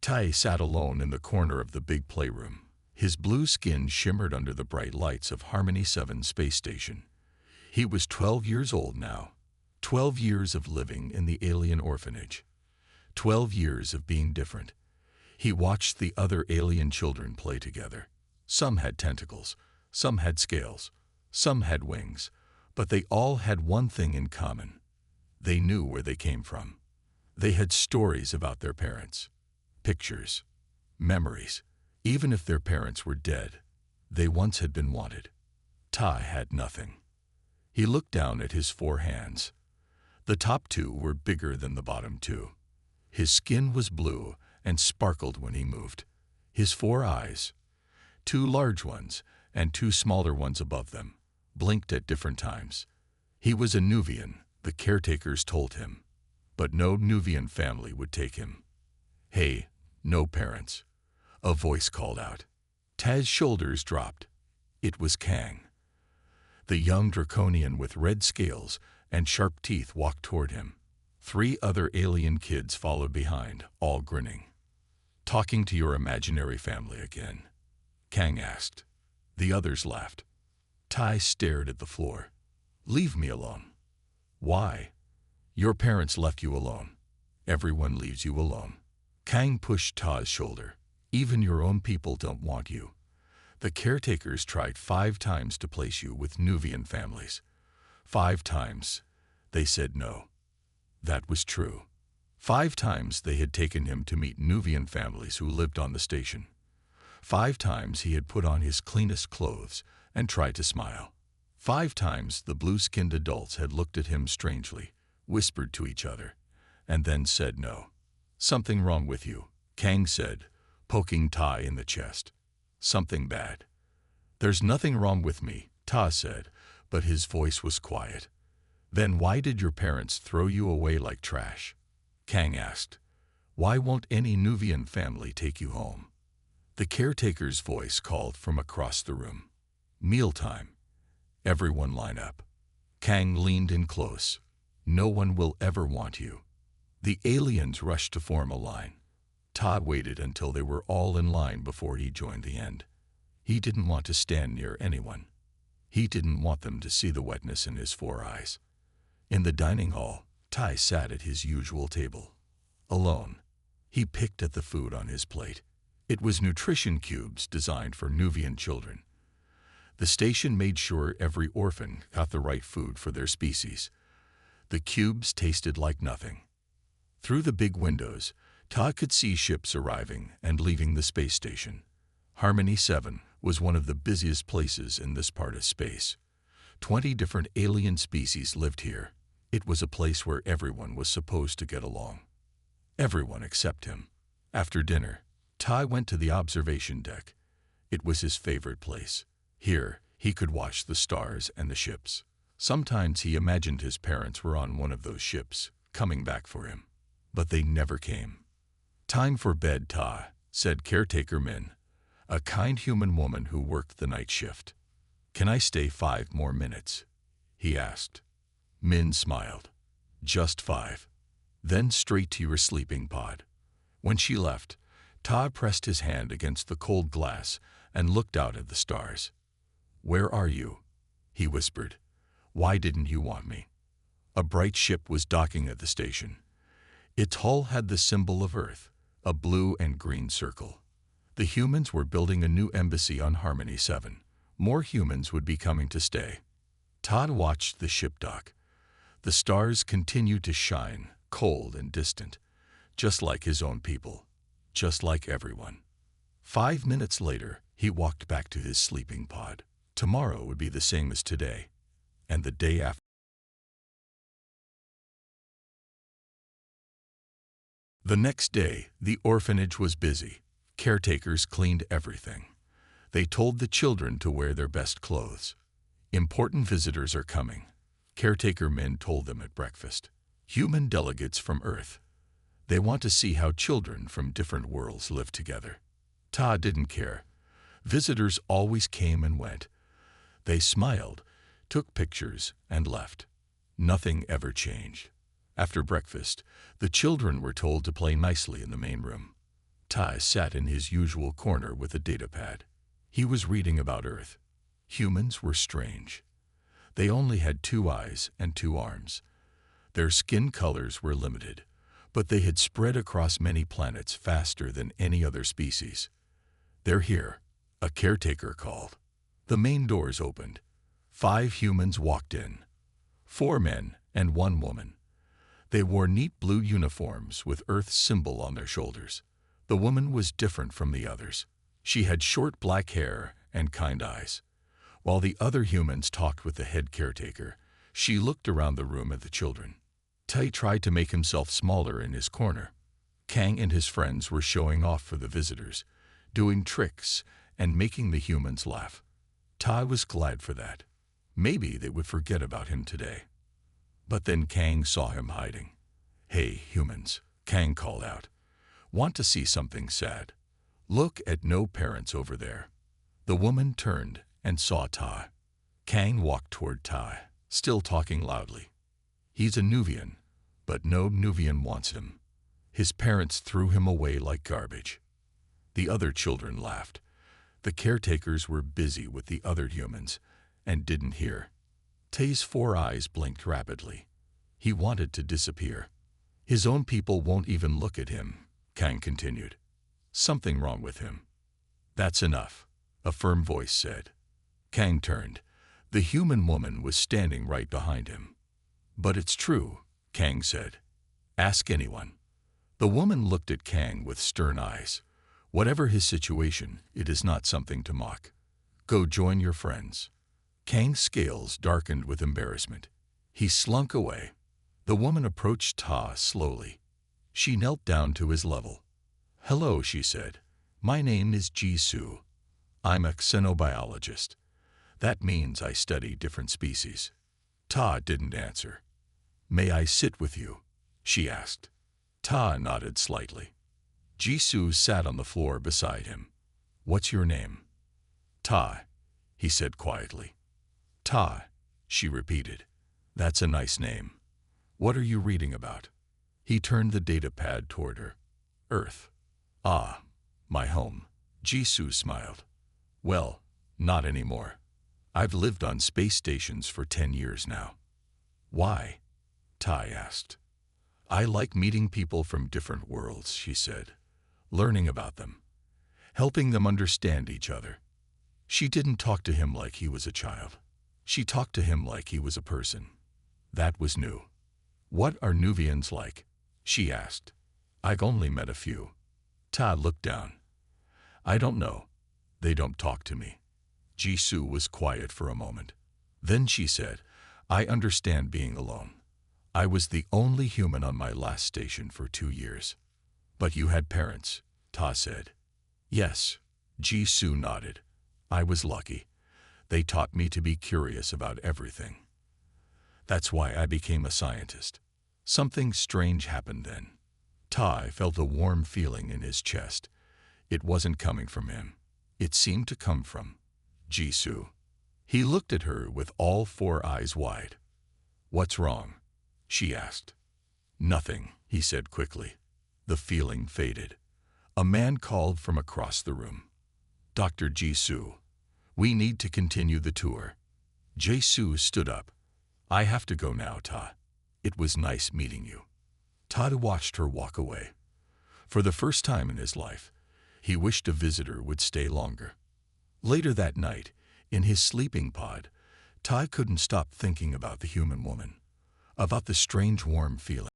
Tai sat alone in the corner of the big playroom. His blue skin shimmered under the bright lights of Harmony 7 space station. He was 12 years old now. 12 years of living in the alien orphanage. 12 years of being different. He watched the other alien children play together. Some had tentacles, some had scales, some had wings, but they all had one thing in common. They knew where they came from. They had stories about their parents, pictures, memories. Even if their parents were dead, they once had been wanted. Tai had nothing. He looked down at his 4 hands. The top 2 were bigger than the bottom 2. His skin was blue and sparkled when he moved. His 4 eyes, 2 large ones and 2 smaller ones above them, blinked at different times. He was a Nuvian, the caretakers told him, but no Nuvian family would take him. Hey, no parents. A voice called out. Tai's shoulders dropped. It was Kang. The young draconian with red scales and sharp teeth walked toward him. 3 other alien kids followed behind, all grinning. Talking to your imaginary family again? Kang asked. The others laughed. Tai stared at the floor. Leave me alone. Why? Your parents left you alone. Everyone leaves you alone. Kang pushed Tai's shoulder. Even your own people don't want you. The caretakers tried 5 times to place you with Nuvian families. 5 times. They said no. That was true. 5 times they had taken him to meet Nuvian families who lived on the station. 5 times he had put on his cleanest clothes and tried to smile. 5 times the blue-skinned adults had looked at him strangely, whispered to each other, and then said no. Something wrong with you, Kang said, poking Tai in the chest. Something bad. There's nothing wrong with me, Tai said, but his voice was quiet. Then why did your parents throw you away like trash? Kang asked. Why won't any Nuvian family take you home? The caretaker's voice called from across the room. Mealtime. Everyone line up. Kang leaned in close. No one will ever want you. The aliens rushed to form a line. Todd waited until they were all in line before he joined the end. He didn't want to stand near anyone. He didn't want them to see the wetness in his 4 eyes. In the dining hall, Tai sat at his usual table. Alone. He picked at the food on his plate. It was nutrition cubes designed for Nuvian children. The station made sure every orphan got the right food for their species. The cubes tasted like nothing. Through the big windows, Todd could see ships arriving and leaving the space station. Harmony 7 was one of the busiest places in this part of space. 20 different alien species lived here. It was a place where everyone was supposed to get along. Everyone except him. After dinner, Tai went to the observation deck. It was his favorite place. Here, he could watch the stars and the ships. Sometimes he imagined his parents were on one of those ships, coming back for him. But they never came. Time for bed, Ta, said caretaker Min, a kind human woman who worked the night shift. Can I stay 5 more minutes? He asked. Min smiled. Just 5. Then straight to your sleeping pod. When she left, Ta pressed his hand against the cold glass and looked out at the stars. Where are you? He whispered. Why didn't you want me? A bright ship was docking at the station. Its hull had the symbol of Earth, a blue and green circle. The humans were building a new embassy on Harmony 7. More humans would be coming to stay. Todd watched the ship dock. The stars continued to shine, cold and distant, just like his own people, just like everyone. 5 minutes later, he walked back to his sleeping pod. Tomorrow would be the same as today, and the day after. The next day, the orphanage was busy. Caretakers cleaned everything. They told the children to wear their best clothes. Important visitors are coming, caretaker Min told them at breakfast. Human delegates from Earth. They want to see how children from different worlds live together. Ta didn't care. Visitors always came and went. They smiled, took pictures, and left. Nothing ever changed. After breakfast, the children were told to play nicely in the main room. Tai sat in his usual corner with a datapad. He was reading about Earth. Humans were strange. They only had 2 eyes and 2 arms. Their skin colors were limited, but they had spread across many planets faster than any other species. "They're here," a caretaker called. The main doors opened. 5 humans walked in. 4 men and 1 woman. They wore neat blue uniforms with Earth's symbol on their shoulders. The woman was different from the others. She had short black hair and kind eyes. While the other humans talked with the head caretaker, she looked around the room at the children. Tai tried to make himself smaller in his corner. Kang and his friends were showing off for the visitors, doing tricks and making the humans laugh. Tai was glad for that. Maybe they would forget about him today. But then Kang saw him hiding. "Hey, humans," Kang called out. "Want to see something sad? Look at no parents over there." The woman turned and saw Tai. Kang walked toward Tai, still talking loudly. "He's a Nuvian, but no Nuvian wants him. His parents threw him away like garbage." The other children laughed. The caretakers were busy with the other humans and didn't hear. Tai's 4 eyes blinked rapidly. He wanted to disappear. "His own people won't even look at him," Kang continued. "Something wrong with him." "That's enough," a firm voice said. Kang turned. The human woman was standing right behind him. "But it's true," Kang said. "Ask anyone." The woman looked at Kang with stern eyes. "Whatever his situation, it is not something to mock. Go join your friends." Kang's scales darkened with embarrassment. He slunk away. The woman approached Ta slowly. She knelt down to his level. "Hello," she said. "My name is Jisoo. I'm a xenobiologist. That means I study different species." Ta didn't answer. "May I sit with you?" she asked. Ta nodded slightly. Jisoo sat on the floor beside him. "What's your name?" "Ta," he said quietly. "Ta," she repeated. "That's a nice name. What are you reading about?" He turned the datapad toward her. "Earth." "Ah, my home." Jisoo smiled. "Well, not anymore. I've lived on space stations for 10 years now." "Why?" Tai asked. "I like meeting people from different worlds," she said. "Learning about them. Helping them understand each other." She didn't talk to him like he was a child. She talked to him like he was a person. That was new. "What are Nuvians like?" she asked. "I've only met a few." Ta looked down. "I don't know. They don't talk to me." Jisoo was quiet for a moment. Then she said, "I understand being alone. I was the only human on my last station for 2 years." "But you had parents," Ta said. "Yes." Jisoo nodded. "I was lucky. They taught me to be curious about everything. That's why I became a scientist." Something strange happened then. Tai felt a warm feeling in his chest. It wasn't coming from him. It seemed to come from Jisoo. He looked at her with all 4 eyes wide. "What's wrong?" she asked. "Nothing," he said quickly. The feeling faded. A man called from across the room. "Dr. Jisoo, we need to continue the tour." Jisoo stood up. "I have to go now, Ta. It was nice meeting you." Ta watched her walk away. For the first time in his life, he wished a visitor would stay longer. Later that night, in his sleeping pod, Tai couldn't stop thinking about the human woman, about the strange warm feeling.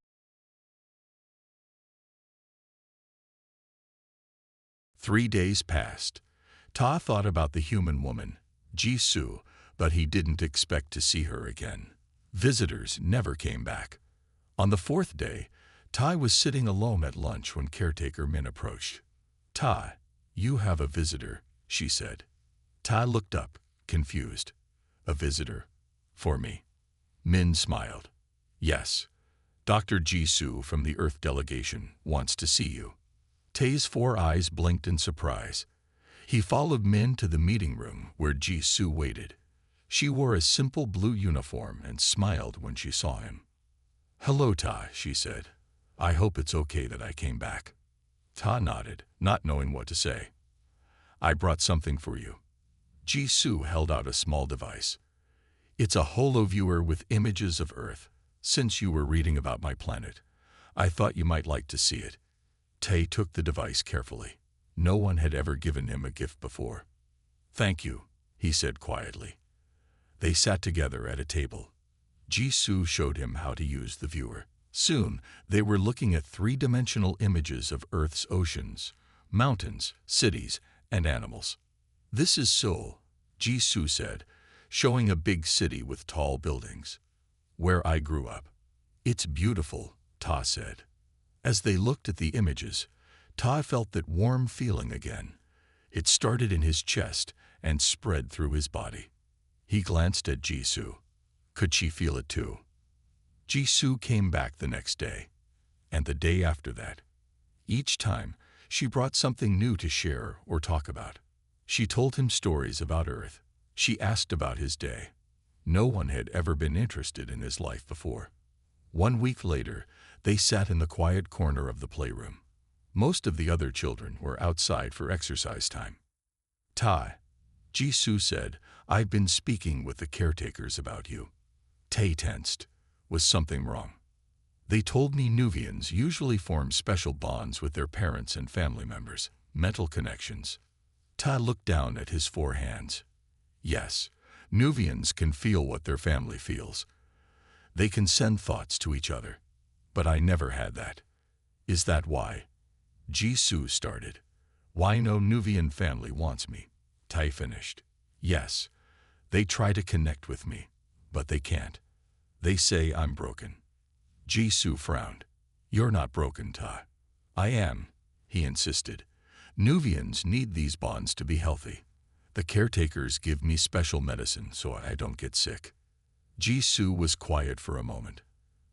3 days passed. Ta thought about the human woman, Jisoo, but he didn't expect to see her again. Visitors never came back. On the 4th day, Tai was sitting alone at lunch when caretaker Min approached. "Ta, you have a visitor," she said. Ta looked up, confused. "A visitor? For me?" Min smiled. "Yes. Dr. Jisoo from the Earth delegation wants to see you." Tae's 4 eyes blinked in surprise. He followed Min to the meeting room where Jisoo waited. She wore a simple blue uniform and smiled when she saw him. "Hello, Ta," she said. "I hope it's okay that I came back." Ta nodded, not knowing what to say. I brought something for you. Jisoo held out a small device. It's a holo-viewer with images of Earth. Since you were reading about my planet, I thought you might like to see it. Tae took the device carefully. No one had ever given him a gift before. Thank you, he said quietly. They sat together at a table. Jisoo showed him how to use the viewer. Soon, they were looking at three-dimensional images of Earth's oceans, mountains, cities, and animals. This is Seoul, Jisoo said, showing a big city with tall buildings. Where I grew up. It's beautiful, Ta said. As they looked at the images, Ta felt that warm feeling again. It started in his chest and spread through his body. He glanced at Jisoo. Could she feel it too? Jisoo came back the next day, and the day after that. Each time, she brought something new to share or talk about. She told him stories about Earth. She asked about his day. No one had ever been interested in his life before. 1 week later, they sat in the quiet corner of the playroom. Most of the other children were outside for exercise time. Ta, Jisoo said, I've been speaking with the caretakers about you. Tae tensed. Was something wrong? They told me Nuvians usually form special bonds with their parents and family members, mental connections. Ta looked down at his 4 hands. Yes, Nuvians can feel what their family feels. They can send thoughts to each other. But I never had that. Is that why? Jisoo started. Why no Nuvian family wants me? Tai finished. Yes, they try to connect with me, but they can't. They say I'm broken. Jisoo frowned. You're not broken, Ta. I am, he insisted. Nuvians need these bonds to be healthy. The caretakers give me special medicine so I don't get sick. Jisoo was quiet for a moment.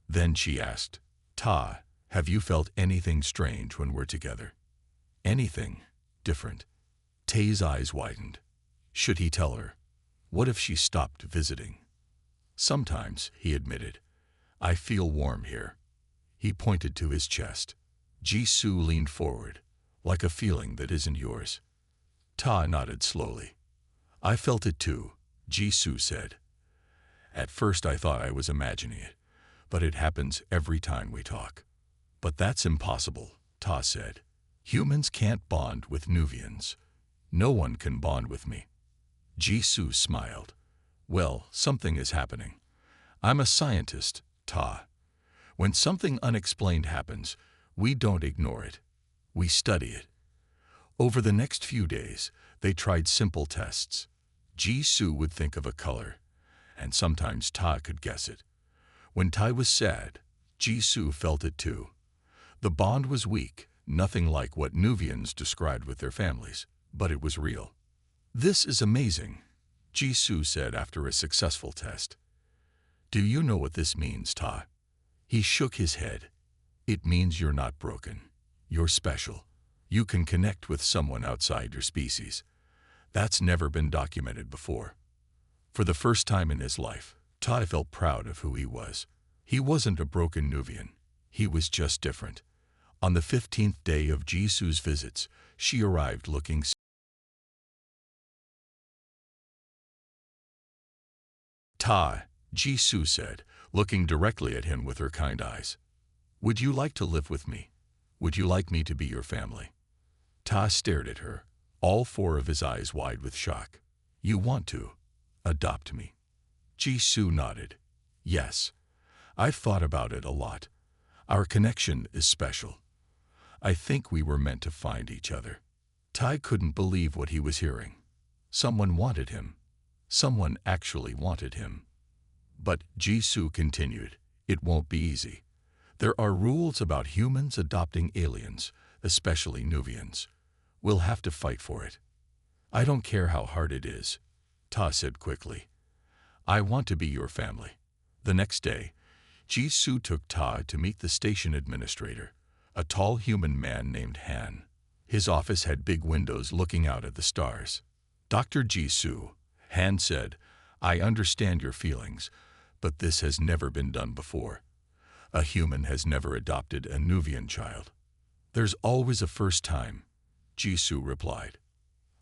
Then she asked, Ta, have you felt anything strange when we're together? Anything different? Tae's eyes widened. Should he tell her? What if she stopped visiting? Sometimes, he admitted. I feel warm here. He pointed to his chest. Jisoo leaned forward, like a feeling that isn't yours. Ta nodded slowly. I felt it too, Jisoo said. At first I thought I was imagining it, but it happens every time we talk. But that's impossible, Ta said. Humans can't bond with Nuvians. No one can bond with me. Jisoo smiled. Well, something is happening. I'm a scientist, Ta. When something unexplained happens, we don't ignore it. We study it. Over the next few days, they tried simple tests. Jisoo would think of a color, and sometimes Ta could guess it. When Tai was sad, Jisoo felt it too. The bond was weak, nothing like what Nuvians described with their families, but it was real. This is amazing, Jisoo said after a successful test. Do you know what this means, Ta? He shook his head. It means you're not broken. You're special. You can connect with someone outside your species. That's never been documented before. For the first time in his life, Ta felt proud of who he was. He wasn't a broken Nuvian. He was just different. On the 15th day of Jisoo's visits, she arrived looking Ta, Jisoo said, looking directly at him with her kind eyes. Would you like to live with me? Would you like me to be your family? Ta stared at her, all 4 of his eyes wide with shock. You want to adopt me? Jisoo nodded. Yes. I've thought about it a lot. Our connection is special. I think we were meant to find each other. Tai couldn't believe what he was hearing. Someone wanted him. Someone actually wanted him. But Jisoo continued, it won't be easy. There are rules about humans adopting aliens, especially Nuvians. We'll have to fight for it. I don't care how hard it is, Ta said quickly. I want to be your family. The next day, Jisoo took Ta to meet the station administrator, a tall human man named Han. His office had big windows looking out at the stars. Dr. Jisoo, Han said, I understand your feelings, but this has never been done before. A human has never adopted a Nuvian child. There's always a first time, Jisoo replied.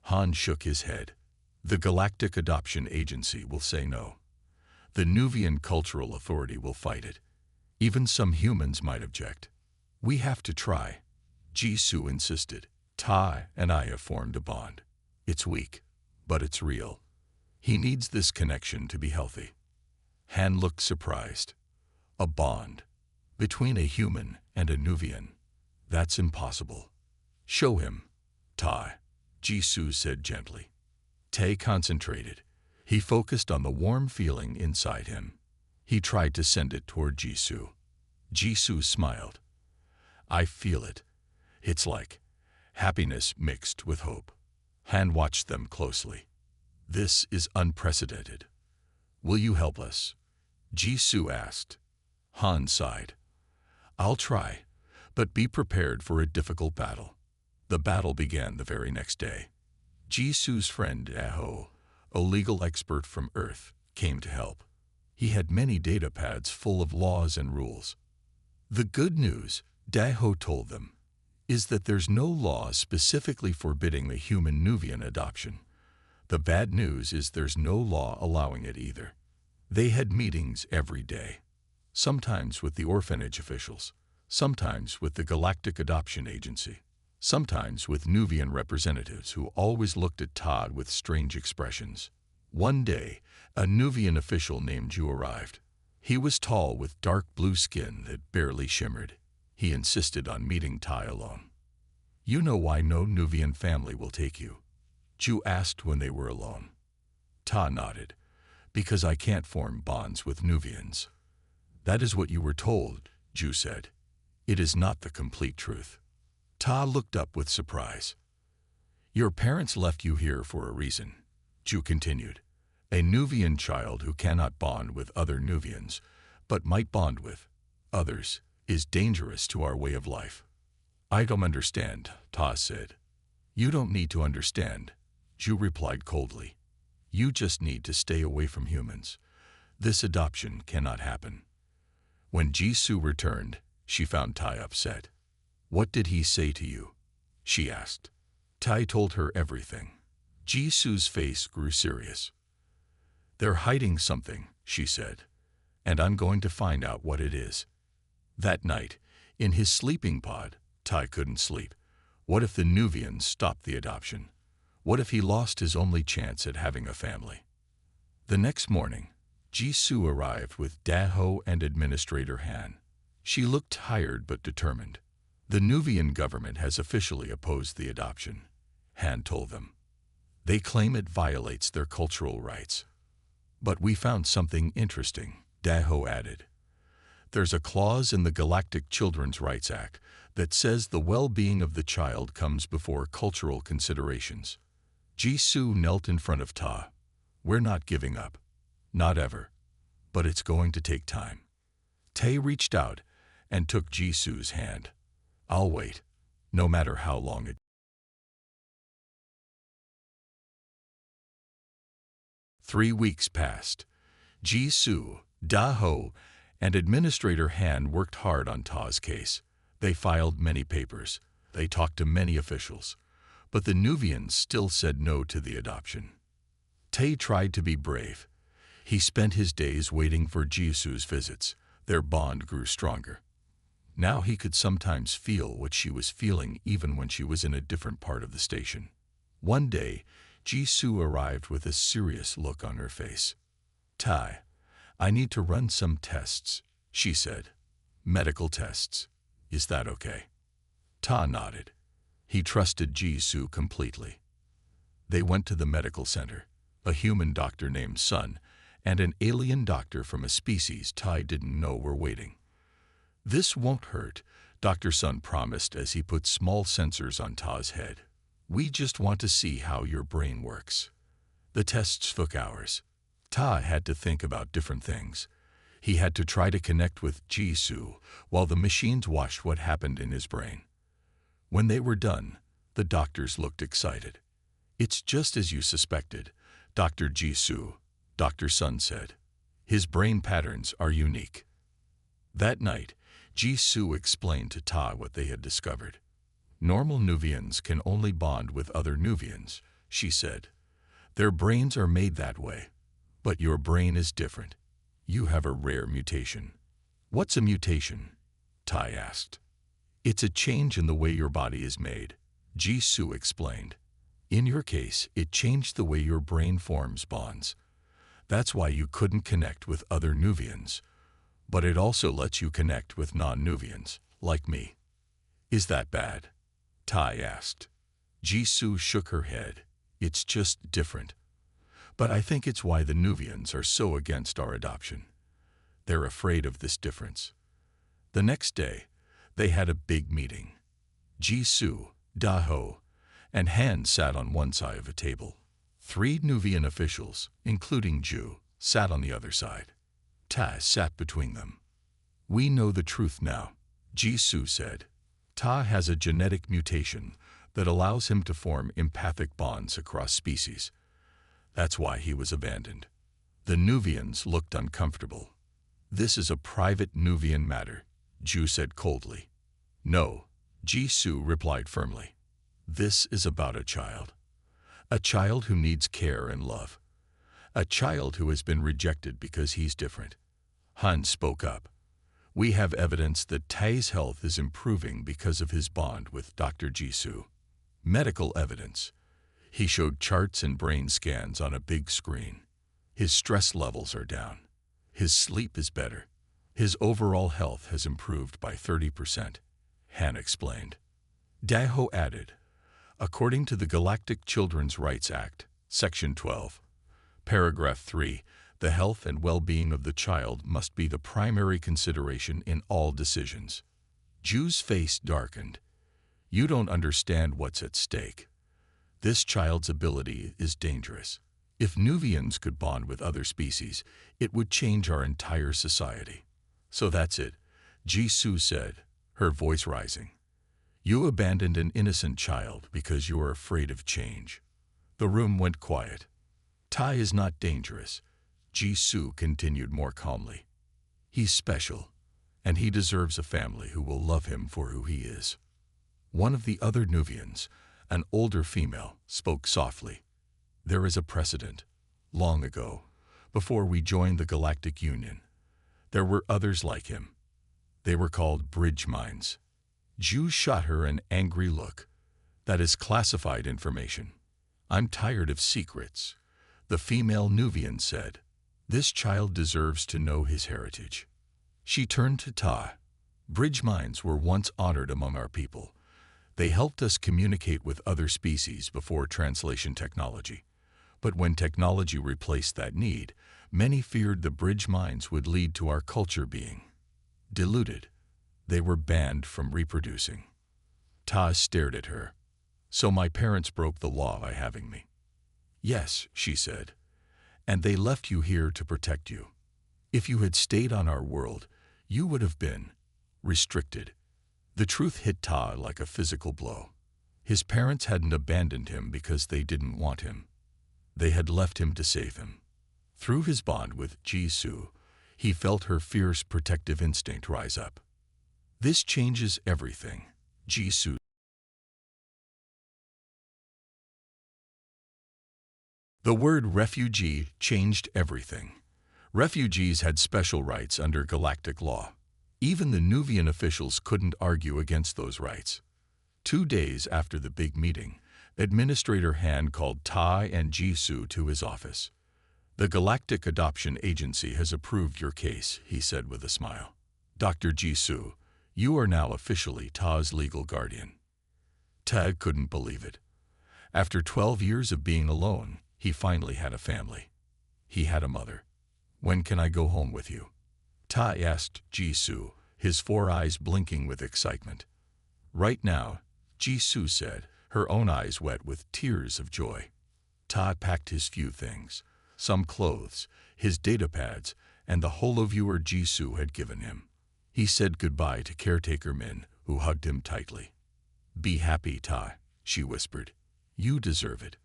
Han shook his head. The Galactic Adoption Agency will say no. The Nuvian Cultural Authority will fight it. Even some humans might object. We have to try, Jisoo insisted. Ta and I have formed a bond. It's weak, but it's real. He needs this connection to be healthy. Han looked surprised. A bond between a human and a Nuvian. That's impossible. Show him, Ta, Jisoo said gently. Tae concentrated. He focused on the warm feeling inside him. He tried to send it toward Jisoo. Jisoo smiled. I feel it. It's like happiness mixed with hope. Han watched them closely. This is unprecedented. Will you help us? Jisoo asked. Han sighed. I'll try, but be prepared for a difficult battle. The battle began the very next day. Jisoo's friend Daho, a legal expert from Earth, came to help. He had many data pads full of laws and rules. The good news, Daho told them, is that there's no law specifically forbidding the human Nuvian adoption. The bad news is there's no law allowing it either. They had meetings every day, sometimes with the orphanage officials, sometimes with the Galactic Adoption Agency, sometimes with Nuvian representatives who always looked at Todd with strange expressions. One day, a Nuvian official named Ju arrived. He was tall with dark blue skin that barely shimmered. He insisted on meeting Tai alone. You know why no Nuvian family will take you? Ju asked when they were alone. Ta nodded. Because I can't form bonds with Nuvians. That is what you were told, Ju said. It is not the complete truth. Ta looked up with surprise. Your parents left you here for a reason, Ju continued. A Nuvian child who cannot bond with other Nuvians, but might bond with others, is dangerous to our way of life. I don't understand, Ta said. You don't need to understand, Ju replied coldly. You just need to stay away from humans. This adoption cannot happen. When Jisoo returned, she found Tai upset. What did he say to you? She asked. Tai told her everything. Jisoo's face grew serious. They're hiding something, she said, and I'm going to find out what it is. That night, in his sleeping pod, Tai couldn't sleep. What if the Nuvians stopped the adoption? What if he lost his only chance at having a family? The next morning, Jisoo arrived with Daho and Administrator Han. She looked tired but determined. The Nuvian government has officially opposed the adoption, Han told them. They claim it violates their cultural rights. But we found something interesting, Daho added. There's a clause in the Galactic Children's Rights Act that says the well-being of the child comes before cultural considerations. Jisoo knelt in front of Ta. We're not giving up. Not ever. But it's going to take time. Tae reached out and took Jisoo's hand. I'll wait, no matter how long it. 3 weeks passed. Jisoo, Daho, and Administrator Han worked hard on Ta's case. They filed many papers. They talked to many officials. But the Nuvians still said no to the adoption. Tae tried to be brave. He spent his days waiting for Jisoo's visits. Their bond grew stronger. Now he could sometimes feel what she was feeling even when she was in a different part of the station. One day, Jisoo arrived with a serious look on her face. Tai, I need to run some tests, she said. Medical tests. Is that okay? Ta nodded. He trusted Jisoo completely. They went to the medical center. A human doctor named Sun and an alien doctor from a species Tai didn't know were waiting. This won't hurt, Dr. Sun promised as he put small sensors on Ta's head. We just want to see how your brain works. The tests took hours. Ta had to think about different things. He had to try to connect with Jisoo while the machines watched what happened in his brain. When they were done, the doctors looked excited. It's just as you suspected, Dr. Jisoo, Dr. Sun said. His brain patterns are unique. That night, Jisoo explained to Ta what they had discovered. Normal Nuvians can only bond with other Nuvians, she said. Their brains are made that way. But your brain is different. You have a rare mutation. What's a mutation? Tai asked. It's a change in the way your body is made, Jisoo explained. In your case, it changed the way your brain forms bonds. That's why you couldn't connect with other Nuvians. But it also lets you connect with non-Nuvians, like me. Is that bad? Tai asked. Jisoo shook her head. It's just different. But I think it's why the Nuvians are so against our adoption. They're afraid of this difference. The next day, they had a big meeting. Jisoo, Daho, and Han sat on one side of a table. 3 Nuvian officials, including Ju, sat on the other side. Ta sat between them. We know the truth now, Jisoo said. Ta has a genetic mutation that allows him to form empathic bonds across species. That's why he was abandoned. The Nuvians looked uncomfortable. This is a private Nuvian matter, Ju said coldly. No, Jisoo replied firmly. This is about a child. A child who needs care and love. A child who has been rejected because he's different. Han spoke up. We have evidence that Tae's health is improving because of his bond with Dr. Jisoo. Medical evidence. He showed charts and brain scans on a big screen. His stress levels are down. His sleep is better. His overall health has improved by 30%, Han explained. Daho added, according to the Galactic Children's Rights Act, Section 12, Paragraph 3, the health and well-being of the child must be the primary consideration in all decisions. Ju's face darkened. You don't understand what's at stake. This child's ability is dangerous. If Nuvians could bond with other species, it would change our entire society. So that's it, Jisoo said, her voice rising. You abandoned an innocent child because you are afraid of change. The room went quiet. Tai is not dangerous, Jisoo continued more calmly. He's special, and he deserves a family who will love him for who he is. One of the other Nuvians, an older female, spoke softly. There is a precedent. Long ago, before we joined the Galactic Union, there were others like him. They were called bridge mines. Ju shot her an angry look. That is classified information. I'm tired of secrets, the female Nuvian said. This child deserves to know his heritage. She turned to Ta. Bridge mines were once honored among our people. They helped us communicate with other species before translation technology. But when technology replaced that need, many feared the bridge mines would lead to our culture being diluted. They were banned from reproducing. Ta stared at her. So my parents broke the law by having me. Yes, she said. And they left you here to protect you. If you had stayed on our world, you would have been restricted. The truth hit Ta like a physical blow. His parents hadn't abandoned him because they didn't want him. They had left him to save him. Through his bond with Jisoo, he felt her fierce protective instinct rise up. This changes everything, Jisoo. The word refugee changed everything. Refugees had special rights under galactic law. Even the Nuvian officials couldn't argue against those rights. 2 days after the big meeting, Administrator Han called Tai and Jisoo to his office. The Galactic Adoption Agency has approved your case, he said with a smile. Dr. Jisoo, you are now officially Ta's legal guardian. Ta couldn't believe it. After 12 years of being alone, he finally had a family. He had a mother. When can I go home with you? Ta asked Jisoo, his 4 eyes blinking with excitement. Right now, Jisoo said, her own eyes wet with tears of joy. Ta packed his few things, some clothes, his datapads, and the holoviewer Jisoo had given him. He said goodbye to caretaker Min, who hugged him tightly. Be happy, Ta, she whispered. You deserve it.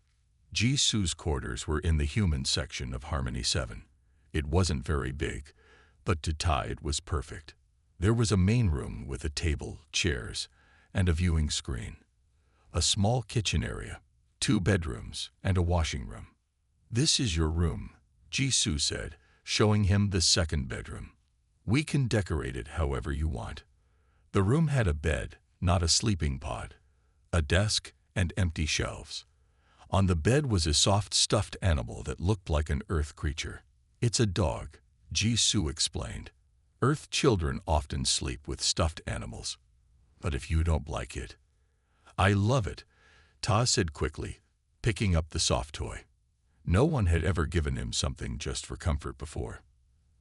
Jisoo's quarters were in the human section of Harmony 7. It wasn't very big, but to Ta it was perfect. There was a main room with a table, chairs, and a viewing screen. a small kitchen area, 2 bedrooms, and a washing room. "This is your room," Jisoo said, showing him the second bedroom. "We can decorate it however you want." The room had a bed, not a sleeping pod, a desk, and empty shelves. On the bed was a soft stuffed animal that looked like an Earth creature. "It's a dog," Jisoo explained. "Earth children often sleep with stuffed animals. But if you don't like it—" "I love it," Ta said quickly, picking up the soft toy. No one had ever given him something just for comfort before.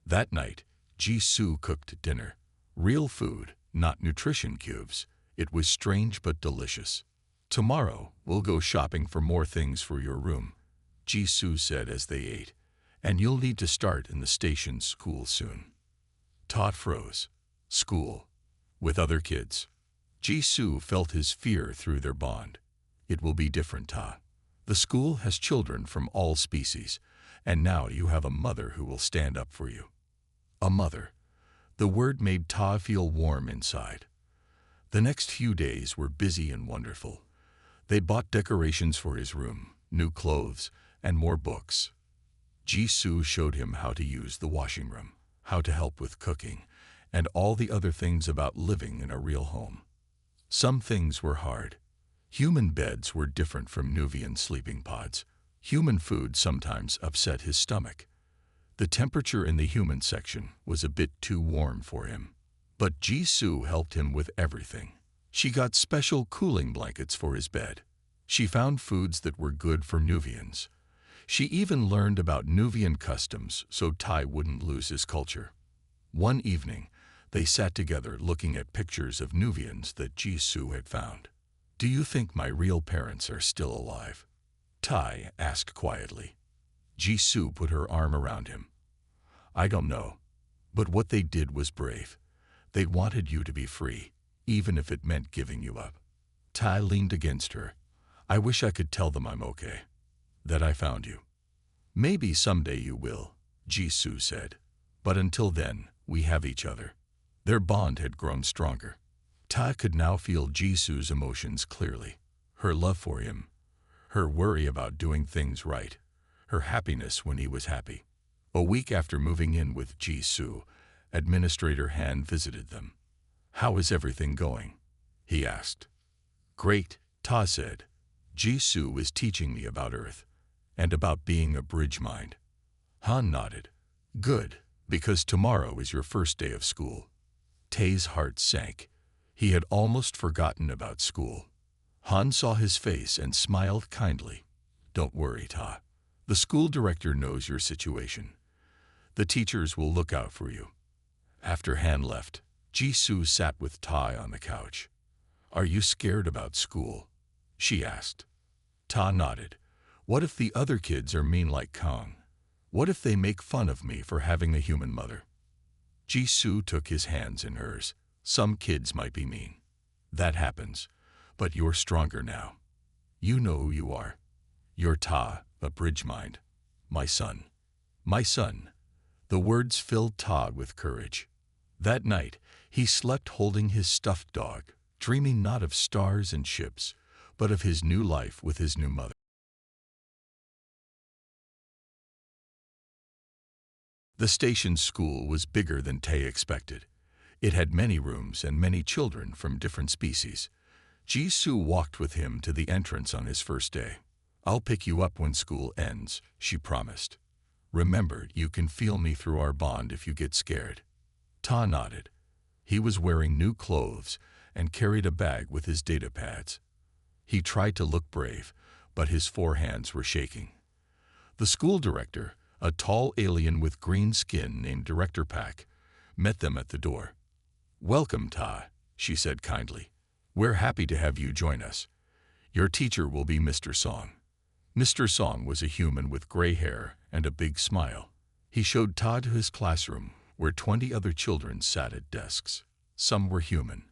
That night, Jisoo cooked dinner. Real food, not nutrition cubes. It was strange but delicious. "Tomorrow, we'll go shopping for more things for your room," Jisoo said as they ate. "And you'll need to start in the station school soon." Ta froze. School. With other kids. Jisoo felt his fear through their bond. "It will be different, Ta. The school has children from all species, and now you have a mother who will stand up for you." A mother. The word made Ta feel warm inside. The next few days were busy and wonderful. They bought decorations for his room, new clothes, and more books. Jisoo showed him how to use the washing room, how to help with cooking, and all the other things about living in a real home. Some things were hard. Human beds were different from Nuvian sleeping pods. Human food sometimes upset his stomach. The temperature in the human section was a bit too warm for him. But Jisoo helped him with everything. She got special cooling blankets for his bed. She found foods that were good for Nuvians. She even learned about Nuvian customs so Tai wouldn't lose his culture. One evening, they sat together looking at pictures of Nuvians that Jisoo had found. "Do you think my real parents are still alive?" Tai asked quietly. Jisoo put her arm around him. "I don't know, but what they did was brave. They wanted you to be free, even if it meant giving you up." Tai leaned against her. "I wish I could tell them I'm okay, that I found you." "Maybe someday you will," Jisoo said. "But until then, we have each other." Their bond had grown stronger. Ta could now feel Jisoo's emotions clearly. Her love for him, her worry about doing things right, her happiness when he was happy. A week after moving in with Jisoo, Administrator Han visited them. "How is everything going?" he asked. "Great," Ta said. "Jisoo is teaching me about Earth and about being a bridge mind." Han nodded. "Good, because tomorrow is your first day of school." Tae's heart sank. He had almost forgotten about school. Han saw his face and smiled kindly. "Don't worry, Ta. The school director knows your situation. The teachers will look out for you." After Han left, Jisoo sat with Ta on the couch. "Are you scared about school?" she asked. Ta nodded. "What if the other kids are mean like Kong? What if they make fun of me for having a human mother?" Jisoo took his hands in hers. "Some kids might be mean. That happens. But you're stronger now. You know who you are. You're Ta, a bridge mind. My son. My son." The words filled Ta with courage. That night, he slept holding his stuffed dog, dreaming not of stars and ships, but of his new life with his new mother. The station school was bigger than Tae expected. It had many rooms and many children from different species. Jisoo walked with him to the entrance on his first day. "I'll pick you up when school ends," she promised. "Remember, you can feel me through our bond if you get scared." Ta nodded. He was wearing new clothes and carried a bag with his data pads. He tried to look brave, but his forehands were shaking. The school director, a tall alien with green skin named Director Pak, met them at the door. "Welcome, Ta," she said kindly. "We're happy to have you join us. Your teacher will be Mr. Song." Mr. Song was a human with gray hair and a big smile. He showed Ta to his classroom, where 20 other children sat at desks. Some were human.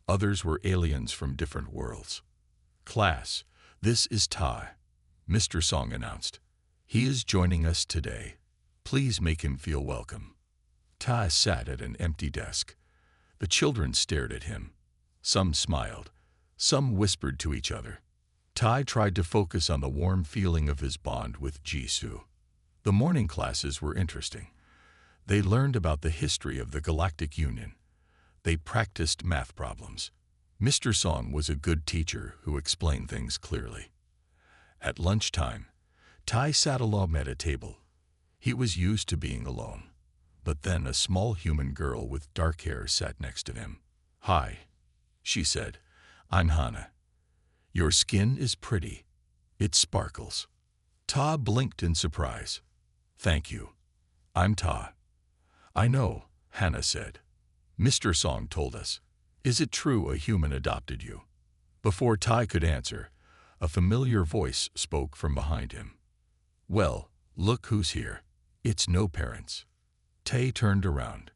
Others were aliens from different worlds. "Class, this is Ta," Mr. Song announced. "He is joining us today. Please make him feel welcome." Ta sat at an empty desk. The children stared at him. Some smiled. Some whispered to each other. Tai tried to focus on the warm feeling of his bond with Jisoo. The morning classes were interesting. They learned about the history of the Galactic Union. They practiced math problems. Mr. Song was a good teacher who explained things clearly. At lunchtime, Tai sat alone at a table. He was used to being alone. But then a small human girl with dark hair sat next to him. "Hi," she said. "I'm Hannah. Your skin is pretty. It sparkles." Ta blinked in surprise. "Thank you. I'm Ta." "I know," Hannah said. "Mr. Song told us. Is it true a human adopted you?" Before Tai could answer, a familiar voice spoke from behind him. "Well, look who's here. It's no parents." Tai turned around.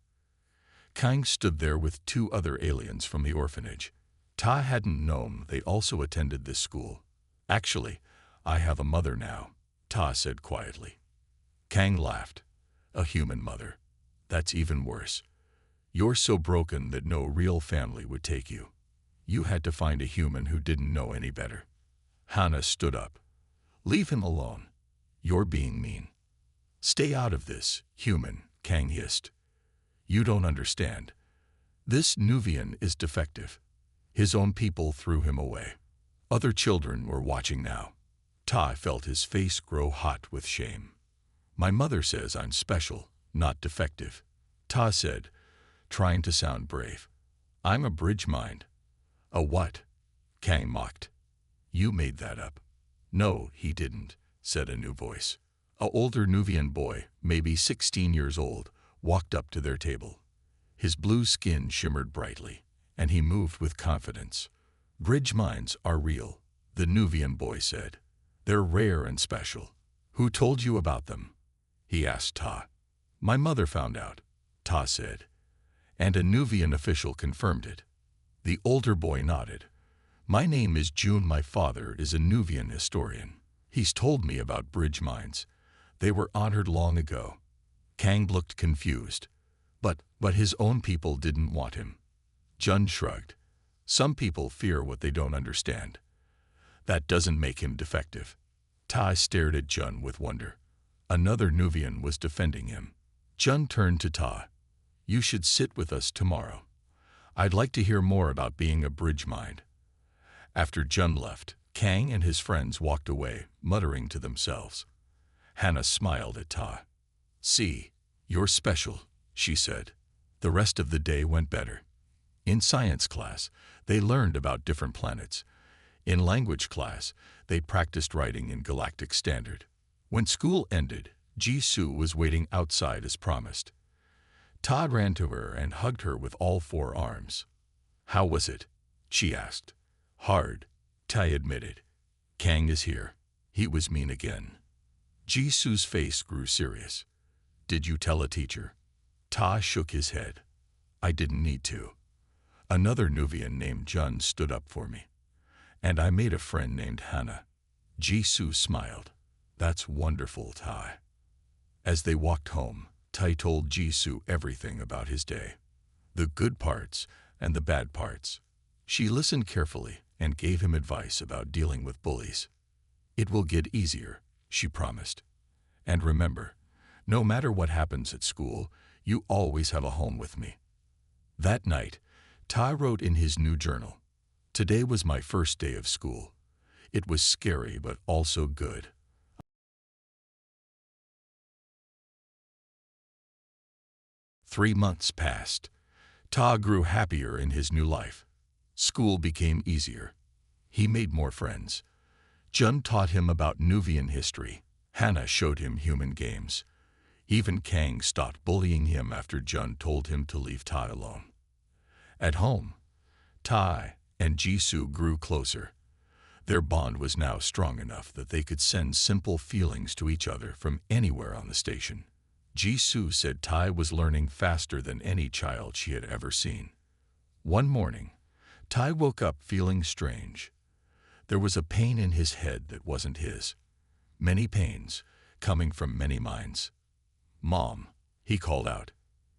Kang stood there with two other aliens from the orphanage. Ta hadn't known they also attended this school. "Actually, I have a mother now," Ta said quietly. Kang laughed. "A human mother. That's even worse. You're so broken that no real family would take you. You had to find a human who didn't know any better." Hannah stood up. "Leave him alone. You're being mean." "Stay out of this, human," Kang hissed. "You don't understand. This Nuvian is defective. His own people threw him away. Other children were watching now." Tai felt his face grow hot with shame. "My mother says I'm special, not defective," Ta said, trying to sound brave. "I'm a bridge mind." "A what?" Kang mocked. "You made that up." "No, he didn't," said a new voice. A older Nuvian boy, maybe 16 years old, walked up to their table. His blue skin shimmered brightly, and he moved with confidence. "Bridge minds are real," the Nuvian boy said. "They're rare and special." "Who told you about them?" he asked Ta. "My mother found out," Ta said. "And a Nuvian official confirmed it." The older boy nodded. "My name is June. My father is a Nuvian historian. He's told me about bridge mines. They were honored long ago." Kang looked confused. But his own people didn't want him. Jun shrugged. "Some people fear what they don't understand. That doesn't make him defective." Tai stared at Jun with wonder. Another Nuvian was defending him. Jun turned to Ta. "You should sit with us tomorrow. I'd like to hear more about being a bridge mind." After Jun left, Kang and his friends walked away, muttering to themselves. Hannah smiled at Ta. "See, you're special," she said. The rest of the day went better. In science class, they learned about different planets. In language class, they practiced writing in Galactic Standard. When school ended, Jisoo was waiting outside as promised. Todd ran to her and hugged her with all four arms. "How was it?" she asked. "Hard," Tai admitted. "Kang is here. He was mean again." Jisoo's face grew serious. "Did you tell a teacher?" Ta shook his head. "I didn't need to. Another Nuvian named Jun stood up for me. And I made a friend named Hannah." Jisoo smiled. "That's wonderful, Tai." As they walked home, Tai told Jisoo everything about his day. The good parts and the bad parts. She listened carefully and gave him advice about dealing with bullies. "It will get easier," she promised. "And remember, no matter what happens at school, you always have a home with me." That night, Tai wrote in his new journal, "Today was my first day of school. It was scary but also good." 3 months passed. Ta grew happier in his new life. School became easier. He made more friends. Jun taught him about Nuvian history. Hannah showed him human games. Even Kang stopped bullying him after Jun told him to leave Ta alone. At home, Tai and Jisoo grew closer. Their bond was now strong enough that they could send simple feelings to each other from anywhere on the station. Jisoo said Tai was learning faster than any child she had ever seen. One morning, Tai woke up feeling strange. There was a pain in his head that wasn't his. Many pains, coming from many minds. "Mom," he called out.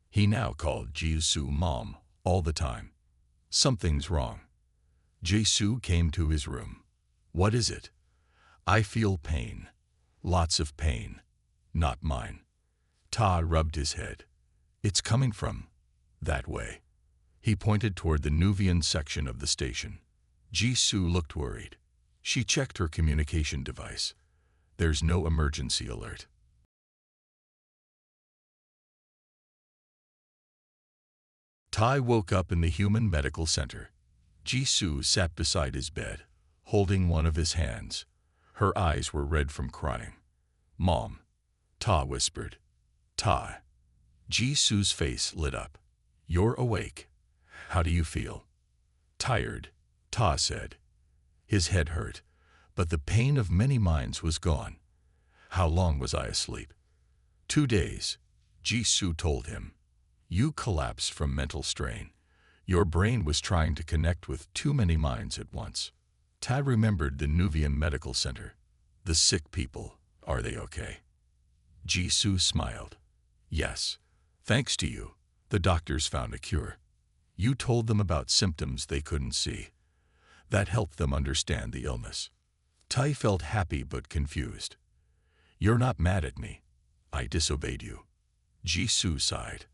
He now called Jisoo Mom all the time. "Something's wrong." Jisoo came to his room. What is it? I feel pain. Lots of pain. Not mine. Ta rubbed his head. It's coming from that way. He pointed toward the Nuvian section of the station. Jisoo looked worried. She checked her communication device. There's no emergency alert. Tai woke up in the human medical center. Jisoo sat beside his bed, holding one of his hands. Her eyes were red from crying. Mom, Ta whispered. Ta. Jisoo's face lit up. You're awake. How do you feel? Tired, Ta said. His head hurt, but the pain of many minds was gone. How long was I asleep? 2 days, Jisoo told him. You collapsed from mental strain. Your brain was trying to connect with too many minds at once. Ta remembered the Nuvian Medical Center. The sick people, are they okay? Jisoo smiled. Yes, thanks to you, the doctors found a cure. You told them about symptoms they couldn't see. That helped them understand the illness. Tai felt happy but confused. You're not mad at me. I disobeyed you. Jisoo sighed.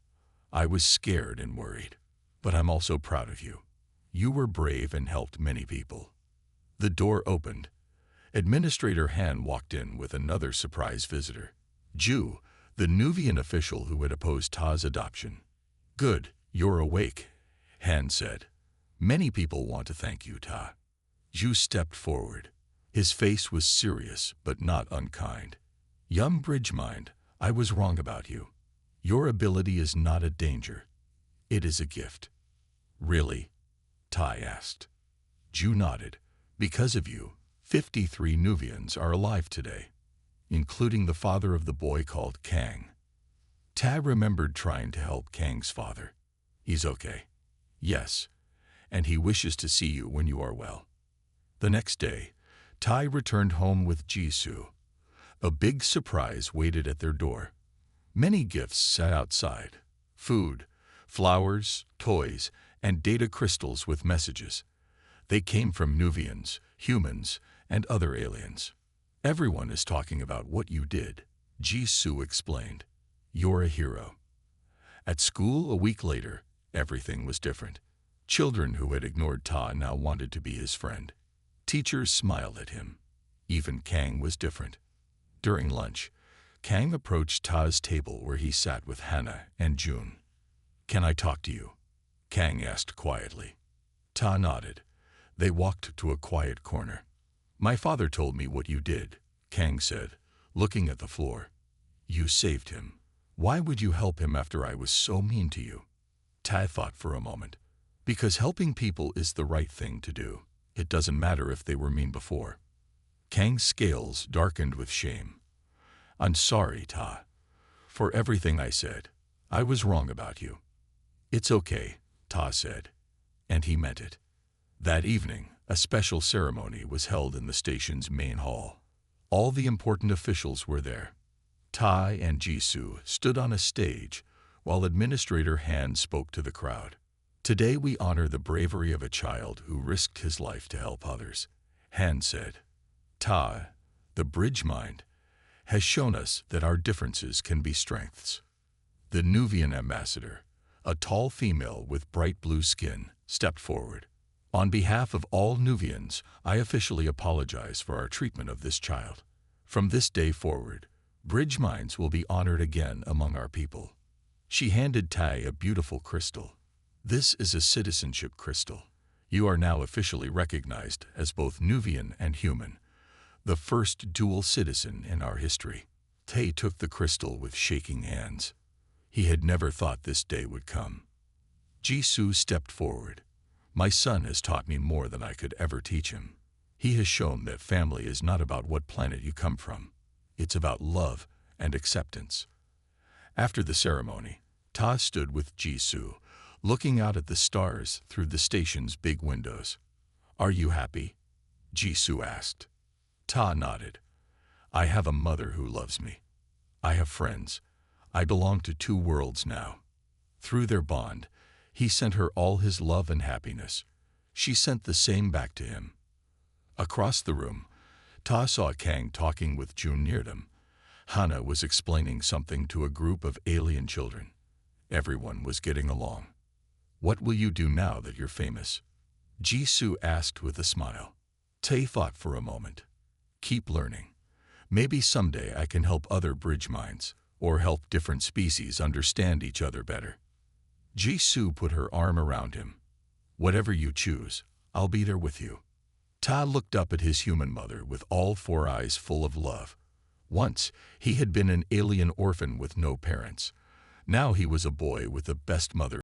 I was scared and worried, but I'm also proud of you. You were brave and helped many people. The door opened. Administrator Han walked in with another surprise visitor. Ju, the Nuvian official who had opposed Ta's adoption. Good, you're awake, Han said. Many people want to thank you, Ta. Ju stepped forward. His face was serious but not unkind. Young Bridgemind, I was wrong about you. Your ability is not a danger. It is a gift. Really? Tai asked. Ju nodded. Because of you, 53 Nuvians are alive today, including the father of the boy called Kang. Ta remembered trying to help Kang's father. He's okay. Yes, and he wishes to see you when you are well. The next day, Tai returned home with Jisoo. A big surprise waited at their door. Many gifts sat outside. Food, flowers, toys, and data crystals with messages. They came from Nuvians, humans, and other aliens. Everyone is talking about what you did, Jisoo explained. You're a hero. At school a week later, everything was different. Children who had ignored Ta now wanted to be his friend. Teachers smiled at him. Even Kang was different. During lunch, Kang approached Ta's table where he sat with Hannah and June. Can I talk to you? Kang asked quietly. Ta nodded. They walked to a quiet corner. My father told me what you did, Kang said, looking at the floor. You saved him. Why would you help him after I was so mean to you? Ta thought for a moment. Because helping people is the right thing to do. It doesn't matter if they were mean before. Kang's scales darkened with shame. I'm sorry, Ta. For everything I said, I was wrong about you. It's okay, Ta said. And he meant it. That evening, a special ceremony was held in the station's main hall. All the important officials were there. Tai and Jisoo stood on a stage while Administrator Han spoke to the crowd. Today we honor the bravery of a child who risked his life to help others, Han said. Ta, the bridge mind, has shown us that our differences can be strengths. The Nuvian ambassador, a tall female with bright blue skin, stepped forward. On behalf of all Nuvians, I officially apologize for our treatment of this child. From this day forward, bridge minds will be honored again among our people. She handed Tai a beautiful crystal. This is a citizenship crystal. You are now officially recognized as both Nuvian and human, the first dual citizen in our history. Tai took the crystal with shaking hands. He had never thought this day would come. Jisoo stepped forward. My son has taught me more than I could ever teach him. He has shown that family is not about what planet you come from. It's about love and acceptance. After the ceremony, Ta stood with Jisoo, looking out at the stars through the station's big windows. Are you happy? Jisoo asked. Ta nodded. I have a mother who loves me. I have friends. I belong to 2 worlds now. Through their bond, he sent her all his love and happiness. She sent the same back to him. Across the room, Ta saw Kang talking with June near them. Hana was explaining something to a group of alien children. Everyone was getting along. What will you do now that you're famous? Jisoo asked with a smile. Tae thought for a moment. Keep learning. Maybe someday I can help other bridge minds, or help different species understand each other better. Jisoo put her arm around him. Whatever you choose, I'll be there with you. Ta looked up at his human mother with all four eyes full of love. Once, he had been an alien orphan with no parents. Now he was a boy with the best mother